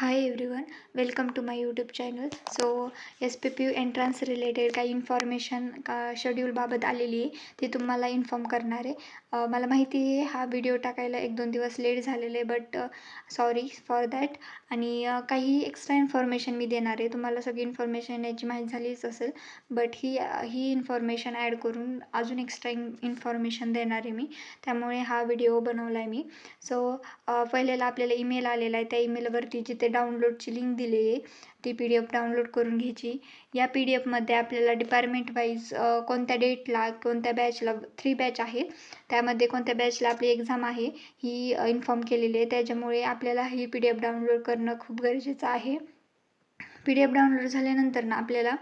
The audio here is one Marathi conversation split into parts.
High everyone, welcome to my YouTube channel. So SPPU entrance related काही इन्फॉर्मेशन शेड्यूलबाबत आलेली आहे, ती तुम्हाला इन्फॉर्म करणार आहे. मला माहिती आहे हा व्हिडिओ टाकायला 1-2 दिवस लेट झालेले आहे, बट सॉरी फॉर दॅट. आणि काही एक्स्ट्रा इन्फॉर्मेशन मी देणार आहे. तुम्हाला सगळी इन्फॉर्मेशन याची माहीत झालीच असेल, बट ही इन्फॉर्मेशन ॲड करून अजून एक्स्ट्रा इन्फॉर्मेशन देणार आहे मी. त्यामुळे हा व्हिडिओ बनवला आहे मी. सो पहिल्याला आपल्याला ईमेल आलेला आहे. त्या ईमेलवरती जिथे डाउनलोडची लिंक दिलेली आहे, ती PDF डाउनलोड करून घ्यायची. या PDFमध्ये आपल्याला डिपार्टमेंट वाईज कोणत्या डेटला, कोणत्या बॅचला, 3 बॅच आहेत, त्यामध्ये कोणत्या बॅचला आपली एक्झाम आहे ही इन्फॉर्म केलेली आहे. त्याच्यामुळे आपल्याला ही PDF डाउनलोड करणं खूप गरजेचं आहे. PDF डाउनलोड झाल्यानंतर ना आपल्याला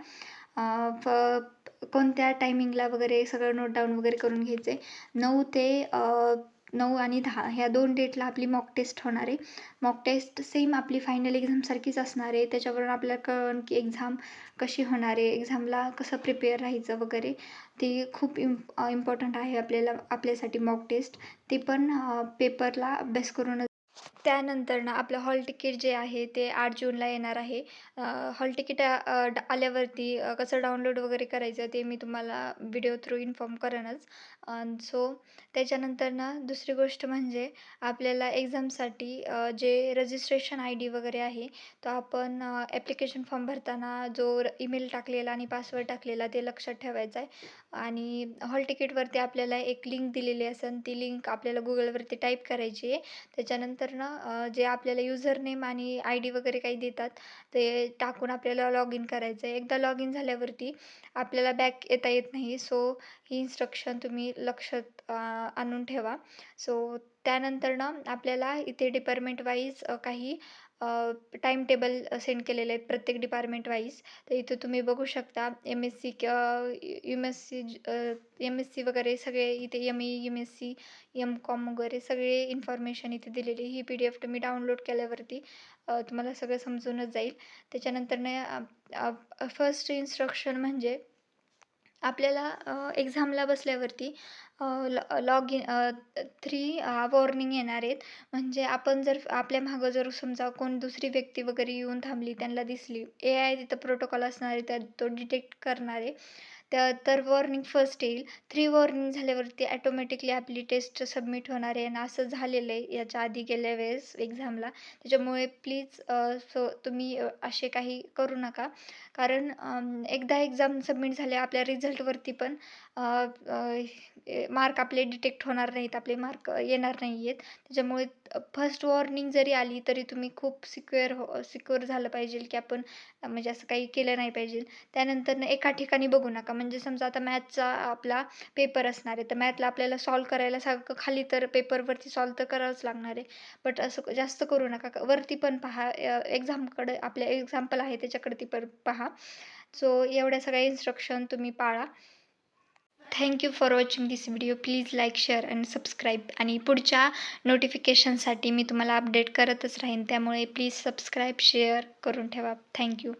कोणत्या टायमिंगला वगैरे सगळं नोट डाऊन वगैरे करून घ्यायचं आहे. 9 आणि 10 ह्या 2 डेटला आपली मॉक टेस्ट होणार आहे. मॉक टेस्ट सेम आपली फायनल एक्झामसारखीच असणार आहे. त्याच्यावरून आपल्याला कळेल की एक्झाम कशी होणार आहे, एक्झामला कसं प्रिपेअर राहायचं वगैरे. ते खूप इम्पॉर्टंट आहे आपल्यासाठी मॉक टेस्ट. ते पण पेपरला अभ्यास करून. त्यानंतर ना आपलं हॉल तिकीट जे आहे ते 8 जूनला येणार आहे. हॉल तिकीट आल्यावरती कसं डाउनलोड वगैरे करायचं ते मी तुम्हाला व्हिडिओ थ्रू इन्फॉर्म करेनच. सो त्याच्यानंतर ना दुसरी गोष्ट म्हणजे आपल्याला एक्झामसाठी जे रजिस्ट्रेशन ID वगैरे आहे, तो आपण ॲप्लिकेशन फॉर्म भरताना जो ईमेल टाकलेला आणि पासवर्ड टाकलेला ते लक्षात ठेवायचा आहे. आणि हॉल तिकीटवरती आपल्याला एक लिंक दिलेली असेल, ती लिंक आपल्याला Googleवरती टाईप करायची आहे. त्याच्यानंतर ना जे आपल्याला युजर नेम आणि ID वगैरे काही देतात, ते टाकून आपल्याला लॉग इन करायचं आहे. एकदा लॉग इन झाल्यावरती आपल्याला बॅक येता येत नाही. सो ही इन्स्ट्रक्शन तुम्ही लक्षात आणून ठेवा. सो त्यानंतर ना आपल्याला इथे डिपार्टमेंट वाईज काही टाईम टेबल सेंड केलेले आहेत प्रत्येक डिपार्टमेंट वाईज. तर इथे तुम्ही बघू शकता MSc MSc वगैरे सगळे इथे ME, MSc, MCOM वगैरे सगळे इन्फॉर्मेशन इथे दिलेली. ही PDF तुम्ही डाउनलोड केल्यावरती तुम्हाला सगळं समजूनच जाईल. त्याच्यानंतर ना फर्स्ट इन्स्ट्रक्शन म्हणजे आपल्याला एक्झामला बसल्यावरती लॉग इन 3 वॉर्निंग येणार आहेत. म्हणजे आपण जर आपल्या मागं जर समजा कोण दुसरी व्यक्ती वगैरे येऊन थांबली, त्यांना दिसली, AI तिथं प्रोटोकॉल असणार आहे, त्यात तो डिटेक्ट करणार आहे. तर वॉर्निंग फर्स्ट येईल. 3 वॉर्निंग झाल्यावरती ॲटोमॅटिकली आपली टेस्ट सबमिट होणार आहे. आणि असं झालेलं आहे याच्या आधी गेल्या वेळेस एक्झामला. त्याच्यामुळे प्लीज सो तुम्ही असे काही करू नका. कारण एकदा एक्झाम सबमिट झाल्या आपल्या रिझल्टवरती पण मार्क आपले डिटेक्ट होणार नाहीत, आपले मार्क येणार नाही आहेत. त्याच्यामुळे फर्स्ट वॉर्निंग जरी आली तरी तुम्ही खूप सिक्युअर झालं पाहिजे की आपण म्हणजे असं काही केलं नाही पाहिजे. त्यानंतर एका ठिकाणी बघू नका. म्हणजे समजा आता मॅथचा आपला पेपर असणार आहे, तर मॅथला आपल्याला सॉल्व करायला सारखं खाली तर पेपरवरती सॉल्व तर करावंच लागणार आहे. बट असं जास्त करू नका. वरती पण पहा, एक्झामकडे आपल्या एक्झाम्पल आहे त्याच्याकडे ती पण पहा. सो एवढ्या सगळ्या इन्स्ट्रक्शन तुम्ही पाळा. Thank you for watching this video. Please like, share आणि सबस्क्राईब. आणि पुढच्या नोटिफिकेशनसाठी मी तुम्हाला अपडेट करतच राहीन. त्यामुळे प्लीज सबस्क्राईब, शेअर करून ठेवा. Thank you.